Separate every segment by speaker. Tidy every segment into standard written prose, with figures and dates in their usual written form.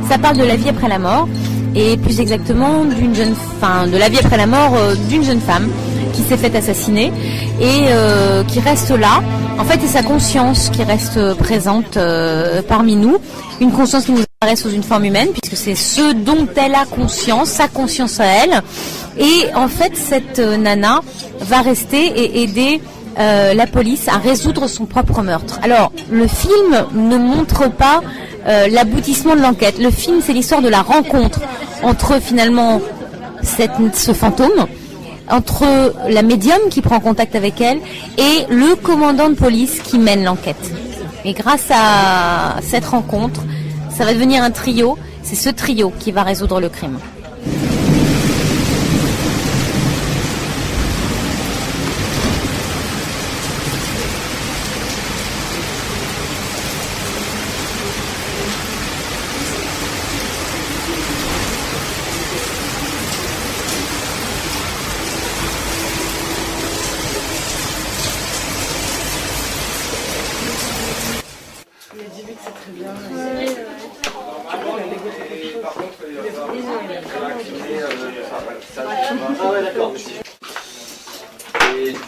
Speaker 1: Ça parle de la vie après la mort, et plus exactement de la vie après la mort d'une jeune femme qui s'est faite assassiner et qui reste là. En fait, c'est sa conscience qui reste présente parmi nous, une conscience qui nous apparaît sous une forme humaine, puisque c'est ce dont elle a conscience, sa conscience à elle. Et en fait, cette nana va rester et aider la police à résoudre son propre meurtre. Alors, le film ne montre pas l'aboutissement de l'enquête. Le film, c'est l'histoire de la rencontre entre finalement ce fantôme, entre la médium qui prend contact avec elle et le commandant de police qui mène l'enquête. Et grâce à cette rencontre, ça va devenir un trio. C'est ce trio qui va résoudre le crime.
Speaker 2: Ah ouais, d'accord. Et du coup...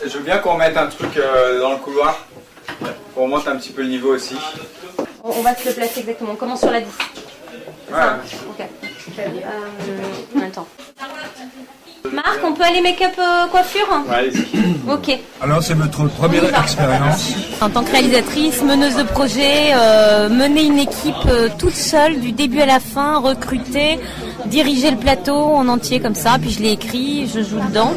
Speaker 2: Je veux bien qu'on mette un truc dans le couloir, qu'on monte un petit peu le niveau aussi.
Speaker 1: On va se le placer exactement, on commence sur la 10.
Speaker 2: Ouais.
Speaker 1: Ok. Attends. Marc, on peut aller make-up coiffure?
Speaker 2: Ouais, allez-y.
Speaker 1: Ok.
Speaker 3: Alors c'est notre première expérience.
Speaker 1: En tant que réalisatrice, meneuse de projet, mener une équipe toute seule du début à la fin, recruter, diriger le plateau en entier comme ça, puis je l'ai écrit, je joue dedans.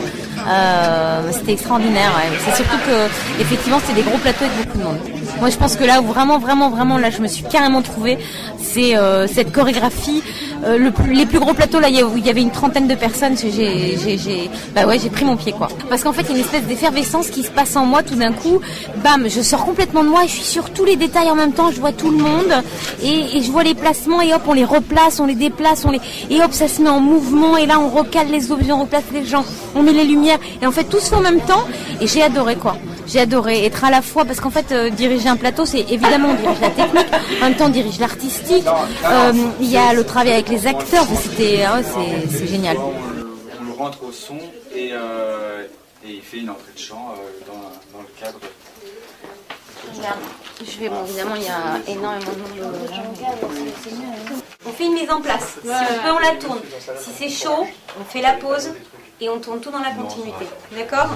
Speaker 1: C'était extraordinaire. Ouais. C'est surtout que effectivement c'était des gros plateaux avec beaucoup de monde. Moi je pense que là où vraiment là je me suis carrément trouvée, c'est cette chorégraphie. Les plus gros plateaux là où il y avait une trentaine de personnes, j'ai pris mon pied quoi. Parce qu'en fait il y a une espèce d'effervescence qui se passe en moi tout d'un coup. Bam, je sors complètement de moi et je suis sur tous les détails en même temps. Je vois tout le monde et je vois les placements et hop on les replace, on les déplace, et hop ça se met en mouvement et là on recale les objets, on replace les gens, on met les lumières et en fait tout se fait en même temps et j'ai adoré quoi. J'ai adoré être à la fois, parce qu'en fait diriger un plateau c'est évidemment on dirige la technique, en même temps on dirige l'artistique, il y a le travail avec les acteurs, c'est génial.
Speaker 2: On le rentre au son et il fait une entrée de chant dans le cadre.
Speaker 1: Regarde, évidemment il y a énormément de monde. On fait une mise en place, si on peut on la tourne, si c'est chaud on fait la pause et on tourne tout dans la continuité, d'accord ?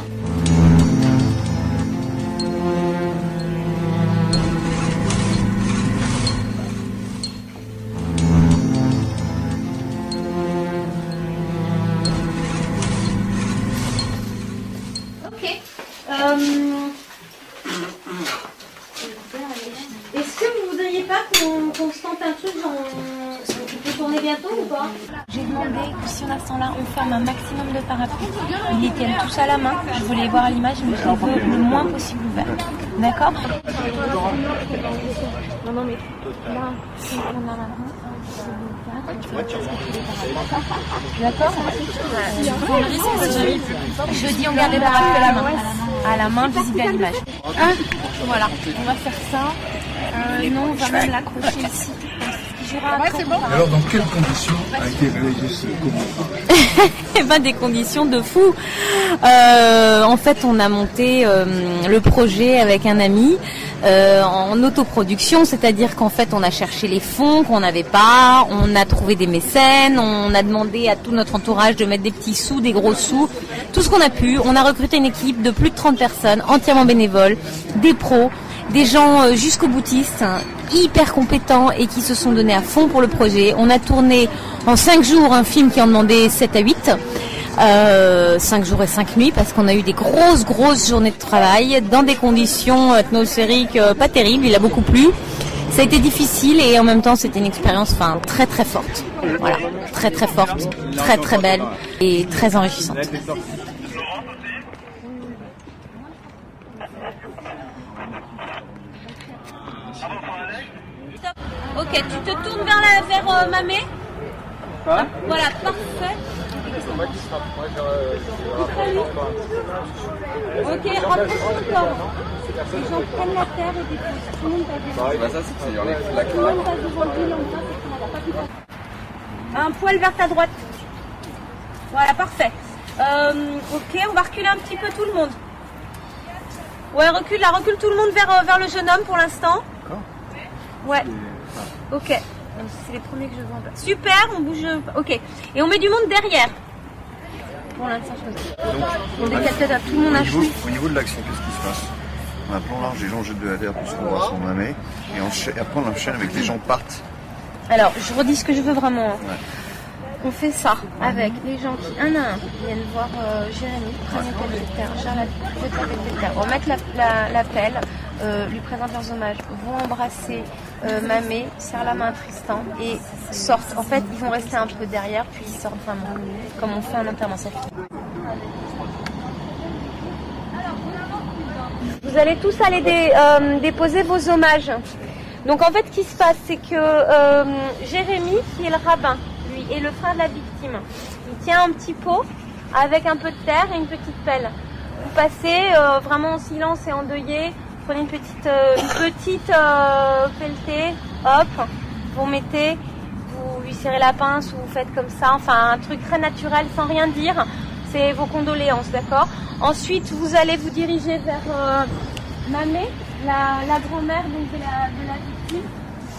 Speaker 1: Est-ce que vous voudriez pas qu'on se tente un truc, tu peux tourner bientôt ou pas? J'ai demandé que si on a ce temps-là, on ferme un maximum de parapluies. Ils les tiennent tous à la main. Je voulais voir à l'image, mais je les veux le moins possible ouverts. D'accord? Non, mais là, si on a maintenant. D'accord? Je dis on garde les parapluies à la main. À la main, visible à l'image. Voilà, on va faire ça. Non, on va même l'accrocher ici.
Speaker 3: Alors dans quelles conditions a été réalisé ce court-métrage?
Speaker 1: Eh ben des conditions de fou. En fait, on a monté le projet avec un ami en autoproduction, c'est-à-dire qu'en fait, on a cherché les fonds qu'on n'avait pas, on a trouvé des mécènes, on a demandé à tout notre entourage de mettre des petits sous, des gros sous, tout ce qu'on a pu. On a recruté une équipe de plus de 30 personnes, entièrement bénévoles, des pros, des gens jusqu'au boutiste, hyper compétents et qui se sont donnés à fond pour le projet. On a tourné en 5 jours un film qui en demandait 7 à 8. 5 jours et 5 nuits parce qu'on a eu des grosses journées de travail dans des conditions atmosphériques pas terribles. Il a beaucoup plu. Ça a été difficile et en même temps c'était une expérience très forte. Voilà, très forte, très belle et très enrichissante. Ok, tu te tournes vers Mamé.
Speaker 2: Quoi?
Speaker 1: Voilà, parfait. Ok, rapproche encore. Les gens prennent la terre et déposent. Tout le monde passe devant.
Speaker 2: Ça, c'est la
Speaker 1: Tout le monde passe devant le bilan. Un poil vers ta droite. Voilà, parfait. Ok, on va reculer un petit peu tout le monde. Ouais, recule tout le monde vers le jeune homme pour l'instant.
Speaker 3: D'accord.
Speaker 1: Ouais. Ok. C'est les premiers que je vois en place. Super, on bouge. Ok. Et on met du monde derrière. Pour l'instant, je fais ça. On décale peut-être à tout le monde à cheville.
Speaker 4: Au niveau de l'action, qu'est-ce qui se passe? On a plan large, les gens jettent de la terre pour se voir son mamé, et après on enchaîne avec les gens partent.
Speaker 1: Alors, je redis ce que je veux vraiment.
Speaker 4: Ouais.
Speaker 1: On fait ça avec les gens qui, un à un, viennent voir Jérémy, prennent une pelle de terre, gèrent la pelle de terre, remettent la pelle, lui présentent leurs hommages, vont embrasser Mamé, serrent la main à Tristan et sortent. En fait, ils vont rester un peu derrière, puis ils sortent vraiment, comme on fait un enterrement. Vous allez tous aller déposer vos hommages. Donc en fait, ce qui se passe, c'est que Jérémy, qui est le rabbin, lui, est le frère de la victime. Il tient un petit pot avec un peu de terre et une petite pelle. Vous passez vraiment en silence et endeuillé. Prenez une petite pelletée, hop, vous mettez, vous lui serrez la pince ou vous faites comme ça. Enfin, un truc très naturel, sans rien dire. C'est vos condoléances, d'accord? Ensuite, vous allez vous diriger vers Mamé, la grand-mère donc, de la victime.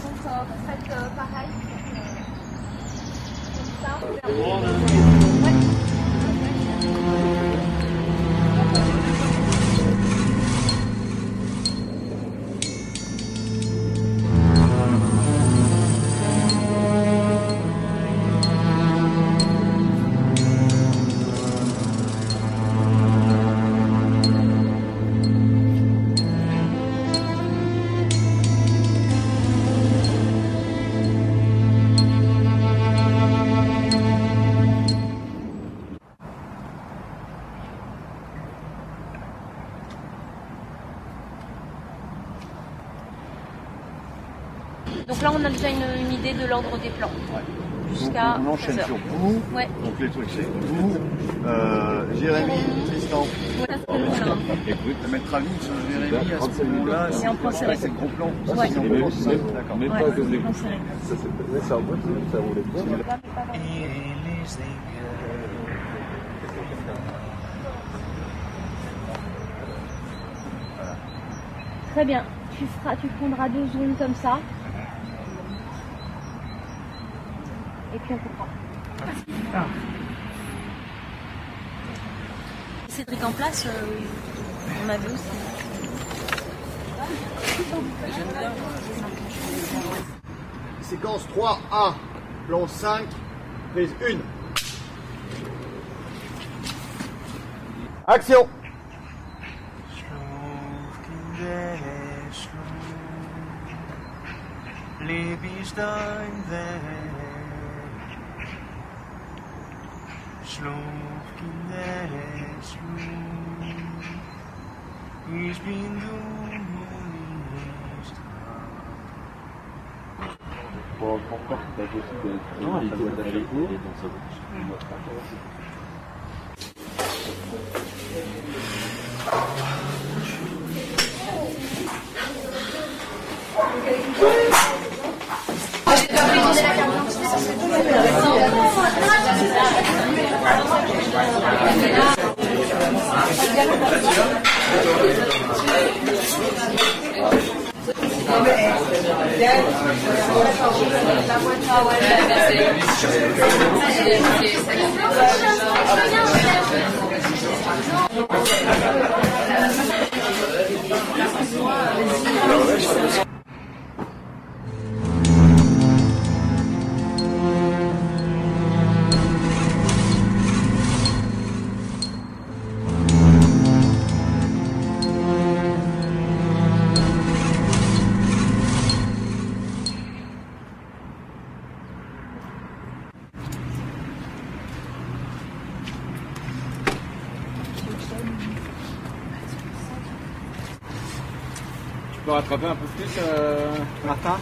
Speaker 1: Donc, vous faites pareil. Comme ça. Ouais. Donc là, on a déjà une idée de l'ordre des plans.
Speaker 4: Ouais.
Speaker 1: Jusqu'à
Speaker 4: on enchaîne
Speaker 1: 13
Speaker 4: sur
Speaker 1: heures.
Speaker 4: vous,
Speaker 1: Ouais.
Speaker 4: donc les trucs c'est vous, Jérémy, Tristan.
Speaker 1: Ouais, c'est bon, là.
Speaker 4: Écoute, mettre à sur Jérémy à ce moment-là,
Speaker 1: Et en plan serré.
Speaker 4: c'est le gros plan.
Speaker 1: Ouais.
Speaker 4: C'est en plan, c'est ça. D'accord.
Speaker 1: Ouais, plan serré. Très bien. Tu prendras 2 zooms comme ça. Et puis on comprend. Cédric en place, on avait aussi.
Speaker 4: Séquence 3A, plan 5, prise 1. Action!
Speaker 5: Lebe ich da in Welt, schlaf Kindesch, ich bin du nicht
Speaker 2: Tu peux rattraper un peu plus, Martin?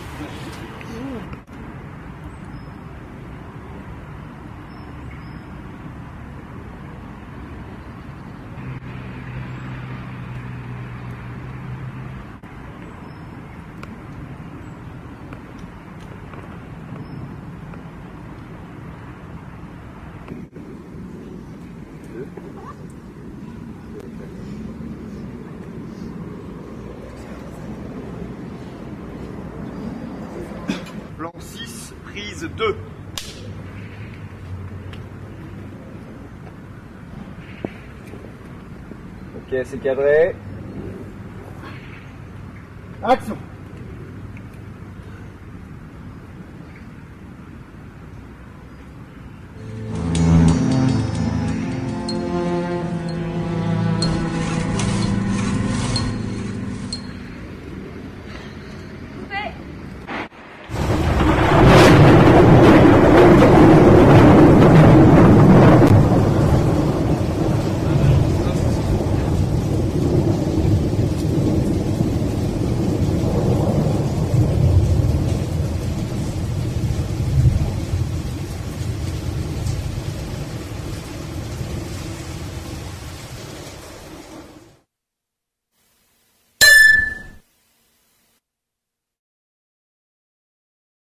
Speaker 6: prise 2.
Speaker 7: Ok, c'est cadré. Action.